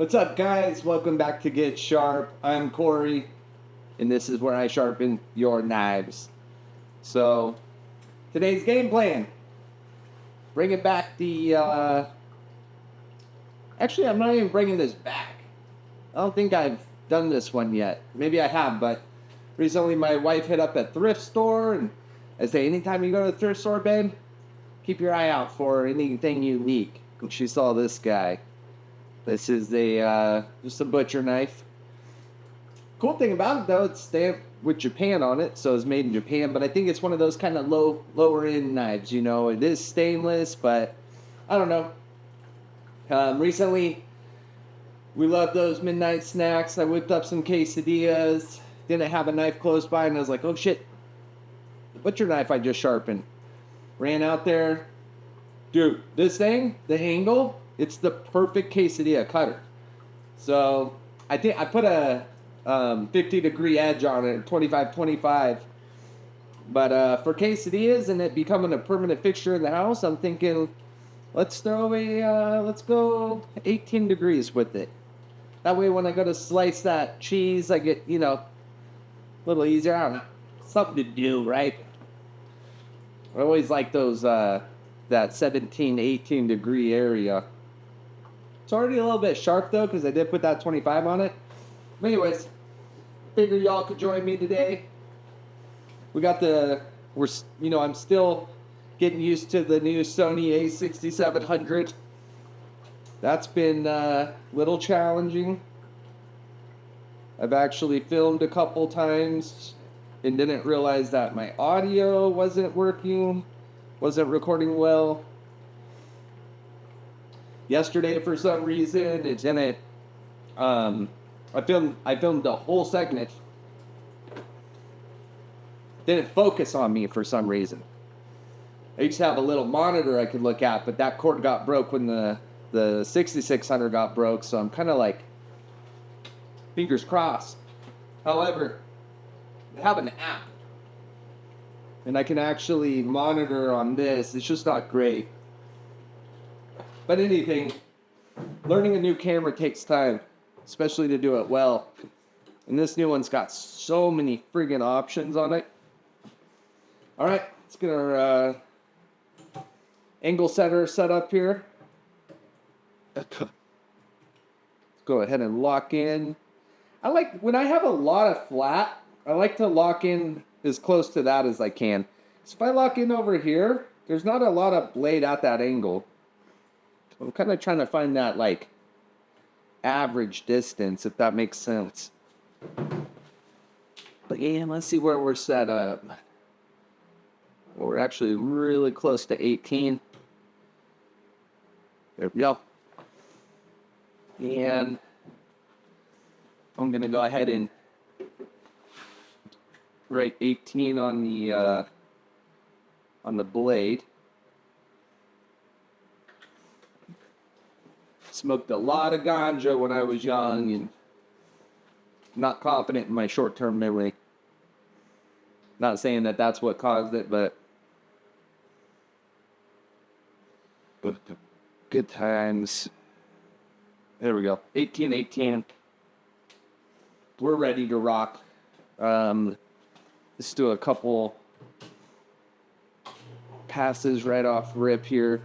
What's up, guys? Welcome back to Get Sharp. I'm Corey, and this is where I sharpen your knives. So, today's game plan. Bringing back the, Actually, I'm not even bringing this back. I don't think I've done this one yet. Maybe I have, but recently my wife hit up a thrift store, and I say, anytime you go to the thrift store, babe, keep your eye out for anything unique. And she saw this guy. This is just a butcher knife. Cool thing about it, though, it's stamped with Japan on it, so it's made in Japan. But I think it's one of those kind of lower end knives. You know, it is stainless, but I don't know. Recently, we love those midnight snacks. I whipped up some quesadillas. Didn't have a knife close by, and I was like, oh shit, the butcher knife I just sharpened. Ran out there, dude. This thing, the angle. It's the perfect quesadilla cutter. So I think I put a 50-degree edge on it, 25-25. But for quesadillas and it becoming a permanent fixture in the house, I'm thinking let's go 18 degrees with it. That way when I go to slice that cheese, I get, a little easier. I don't know. Something to do, right? I always like those, that 17, 18 degree area. It's already a little bit sharp though, because I did put that 25 on it. But anyways, figure y'all could join me today. I'm still getting used to the new Sony a6700. That's been a little challenging. I've actually filmed a couple times and didn't realize that my audio wasn't recording well. Yesterday, for some reason, it didn't. I filmed the whole segment. Didn't focus on me for some reason. I used to have a little monitor I could look at, but that cord got broke when the 6600 got broke. So I'm kind of like fingers crossed. However, I have an app, and I can actually monitor on this. It's just not great. But anything, learning a new camera takes time, especially to do it well. And this new one's got so many friggin' options on it. All right, let's get our angle setter set up here. Let's go ahead and lock in. When I have a lot of flat, I like to lock in as close to that as I can. So if I lock in over here, there's not a lot of blade at that angle. I'm kind of trying to find that, average distance, if that makes sense. But yeah, let's see where we're set up. Well, we're actually really close to 18. There we go. And I'm going to go ahead and write 18 on the blade. Smoked a lot of ganja when I was young and not confident in my short-term memory. Not saying that that's what caused it, but good times. There we go. 18. We're ready to rock. Let's do a couple passes right off rip here.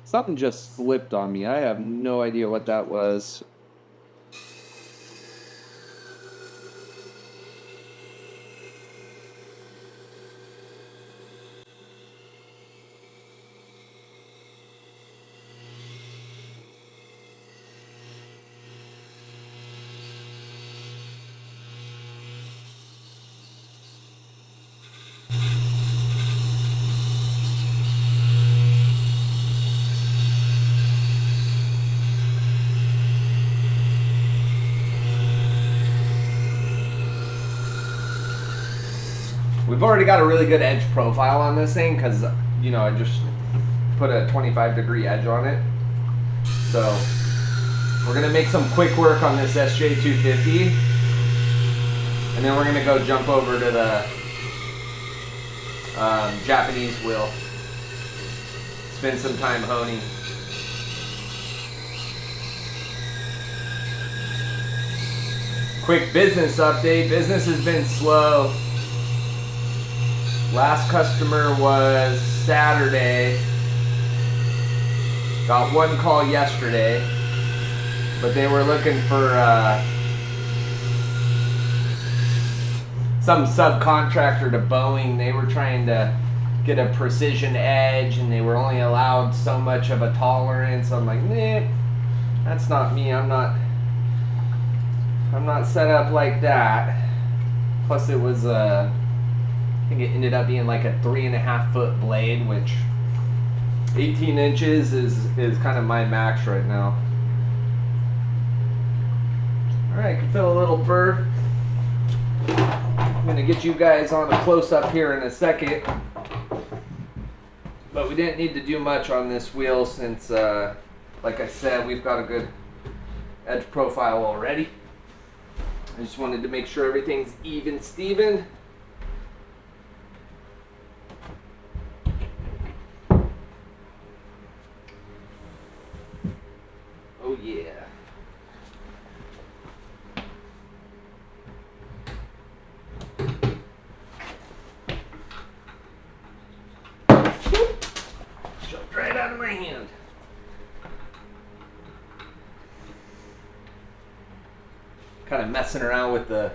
Something just slipped on me. I have no idea what that was. We've already got a really good edge profile on this thing because, I just put a 25-degree edge on it. So we're gonna make some quick work on this SJ250, and then we're gonna go jump over to the Japanese wheel. Spend some time honing. Quick business update. Business has been slow. Last customer was Saturday. Got one call yesterday, but they were looking for some subcontractor to Boeing. They were trying to get a precision edge, and they were only allowed so much of a tolerance. I'm like, nah, that's not me. I'm not set up like that. Plus, it was I think it ended up being like a 3.5 foot blade, which 18 inches is kind of my max right now. All right, I can feel a little burr. I'm gonna get you guys on a close-up here in a second, but we didn't need to do much on this wheel since, like I said, we've got a good edge profile already. I just wanted to make sure everything's even Steven. Oh yeah. Jumped right out of my hand. Kind of messing around with the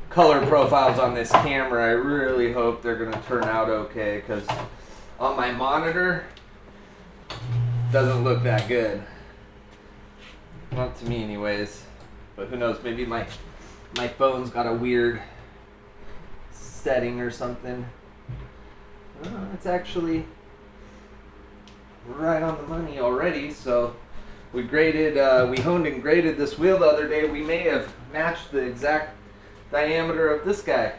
color profiles on this camera. I really hope they're gonna turn out okay, because on my monitor doesn't look that good. Not to me anyways, but who knows, maybe my phone's got a weird setting or something. It's actually right on the money already. So we honed and graded this wheel the other day. We may have matched the exact diameter of this guy.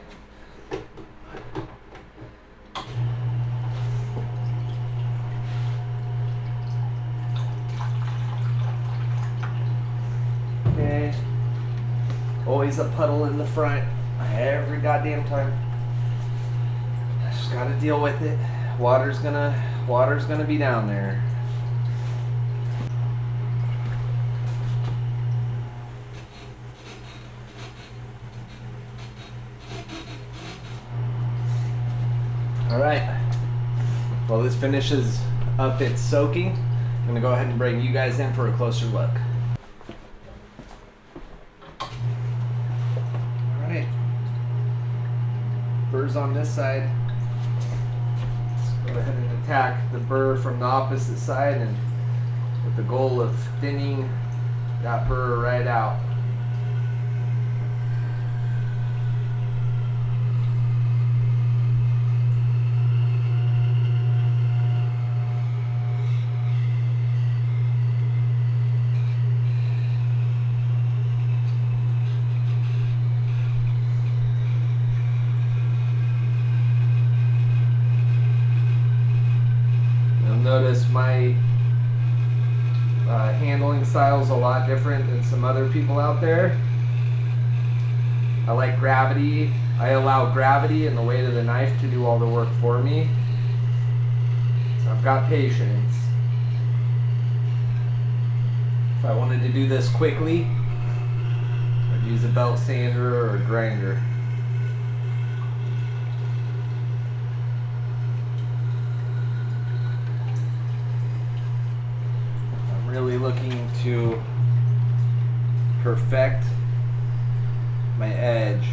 Okay. Always a puddle in the front every goddamn time. I just gotta deal with it. Water's gonna be down there. All right. Well, this finishes up its soaking. I'm gonna go ahead and bring you guys in for a closer look. All right. Burrs on this side. Let's go ahead and attack the burr from the opposite side, and with the goal of thinning that burr right out. Notice my handling style is a lot different than some other people out there. I like gravity. I allow gravity and the weight of the knife to do all the work for me. So I've got patience. If I wanted to do this quickly, I'd use a belt sander or a grinder. Really looking to perfect my edge.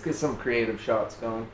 Let's get some creative shots going.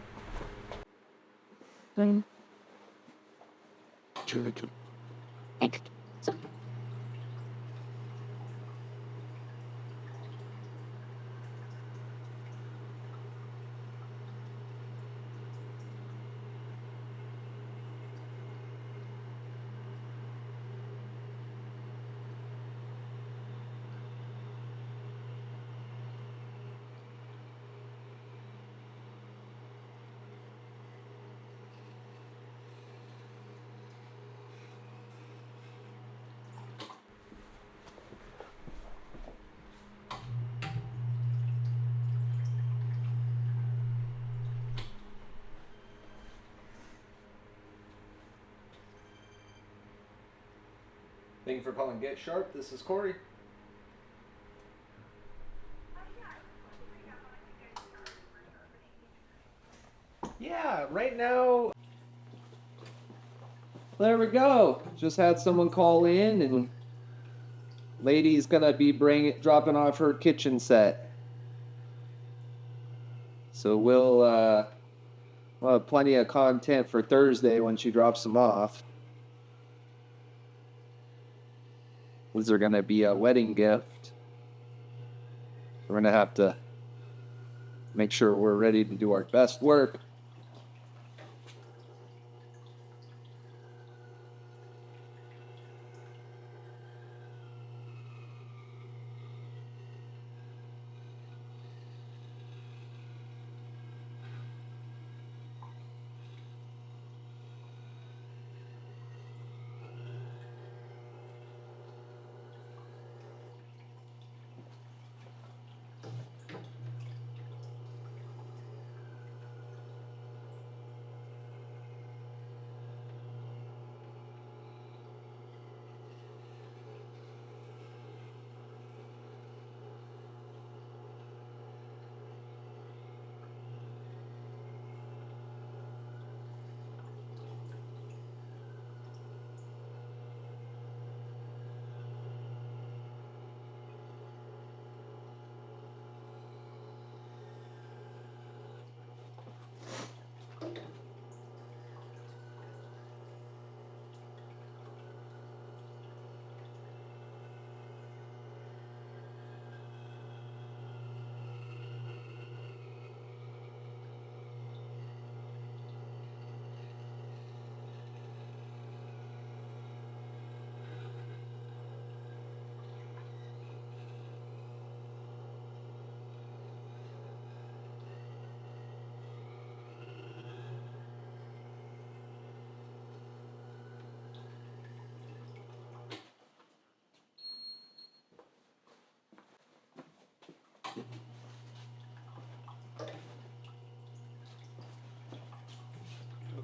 Thank you for calling Get Sharp. This is Corey. Yeah, right now. There we go. Just had someone call in, and lady's gonna be dropping off her kitchen set. So we'll have plenty of content for Thursday when she drops them off. These are gonna be a wedding gift. We're gonna have to make sure we're ready to do our best work.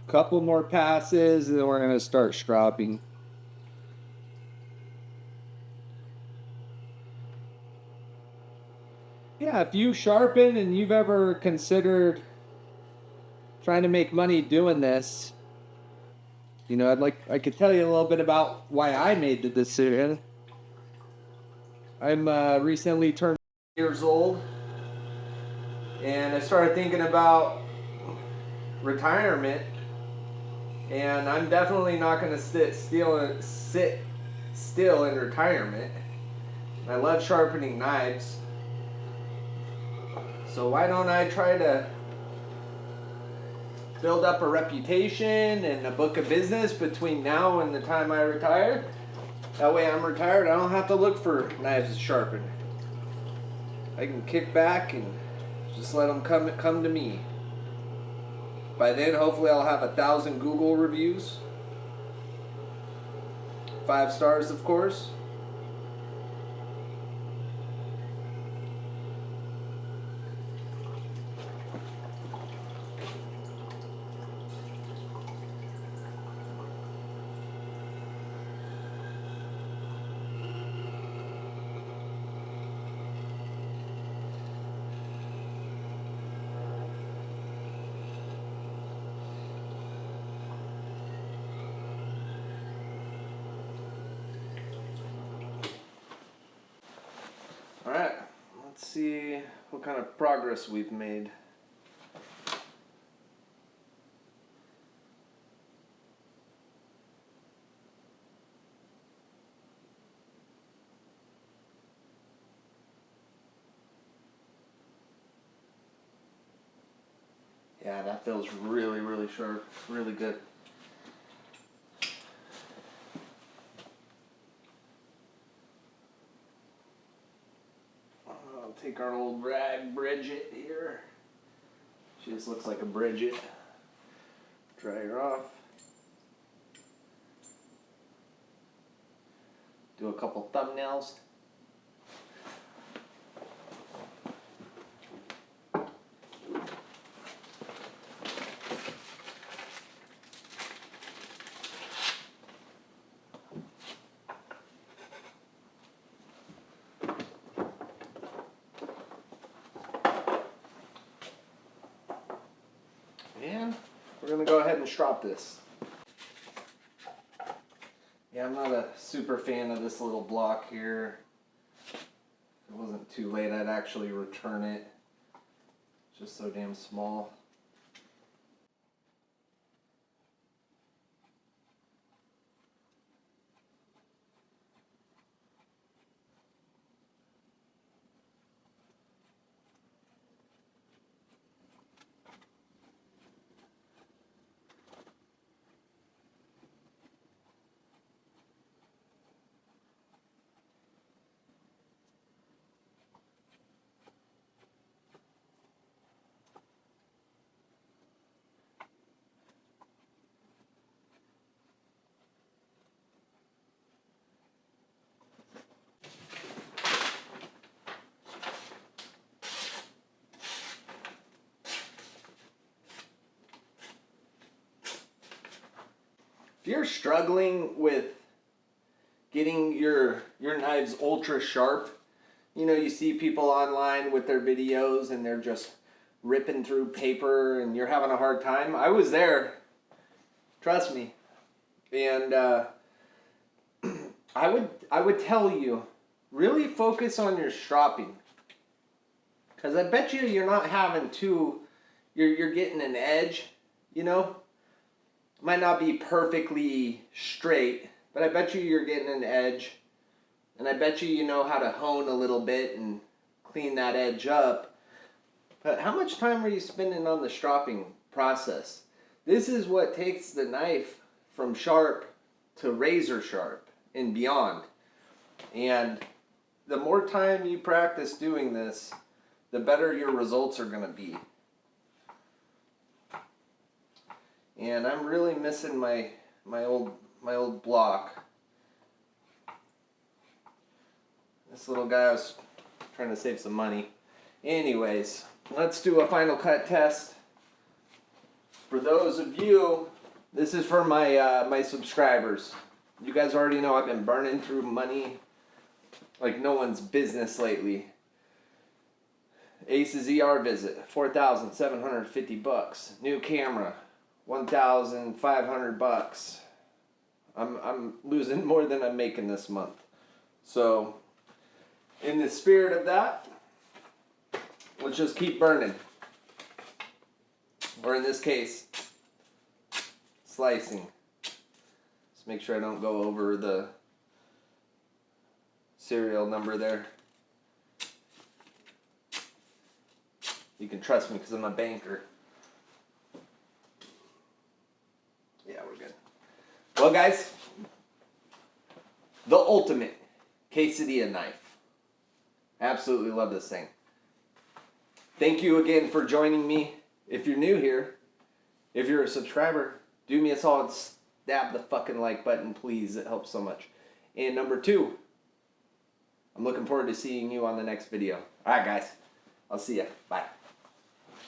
Couple more passes, and then we're going to start stropping. Yeah, if you sharpen and you've ever considered trying to make money doing this, you know, I could tell you a little bit about why I made the decision. I'm recently turned years old, and I started thinking about retirement. And I'm definitely not going to sit still in retirement. I love sharpening knives. So why don't I try to build up a reputation and a book of business between now and the time I retire? That way I'm retired, I don't have to look for knives to sharpen. I can kick back and just let them come to me. By then, hopefully, I'll have 1,000 Google reviews. 5 stars, of course. Alright, let's see what kind of progress we've made. That feels really, really sharp. Really good. I'll take our old rag Bridget here. She just looks like a Bridget. Dry her off. Do a couple thumbnails. And we're going to go ahead and strop this. Yeah, I'm not a super fan of this little block here. If it wasn't too late, I'd actually return it. It's just so damn small. If you're struggling with getting your knives ultra sharp, you know, you see people online with their videos and they're just ripping through paper and you're having a hard time. I was there, trust me. And I would tell you, really focus on your stropping. Because I bet you're not having you're getting an edge, you know? Might not be perfectly straight, but I bet you're getting an edge. And I bet you know how to hone a little bit and clean that edge up. But how much time are you spending on the stropping process? This is what takes the knife from sharp to razor sharp and beyond. And the more time you practice doing this, the better your results are going to be. And I'm really missing my old block. This little guy was trying to save some money. Anyways, let's do a final cut test. For those of you, this is for my my subscribers. You guys already know I've been burning through money like no one's business lately. Ace's ER visit, $4,750. New camera, $1,500. I'm losing more than I'm making this month. So, in the spirit of that, let's just keep burning. Or in this case, slicing. Just make sure I don't go over the serial number there. You can trust me because I'm a banker. Yeah, we're good. Well, guys, the ultimate quesadilla knife. Absolutely love this thing. Thank you again for joining me. If you're new here, if you're a subscriber, do me a solid, stab the fucking like button, please. It helps so much. And number 2, I'm looking forward to seeing you on the next video. All right, guys. I'll see ya. Bye.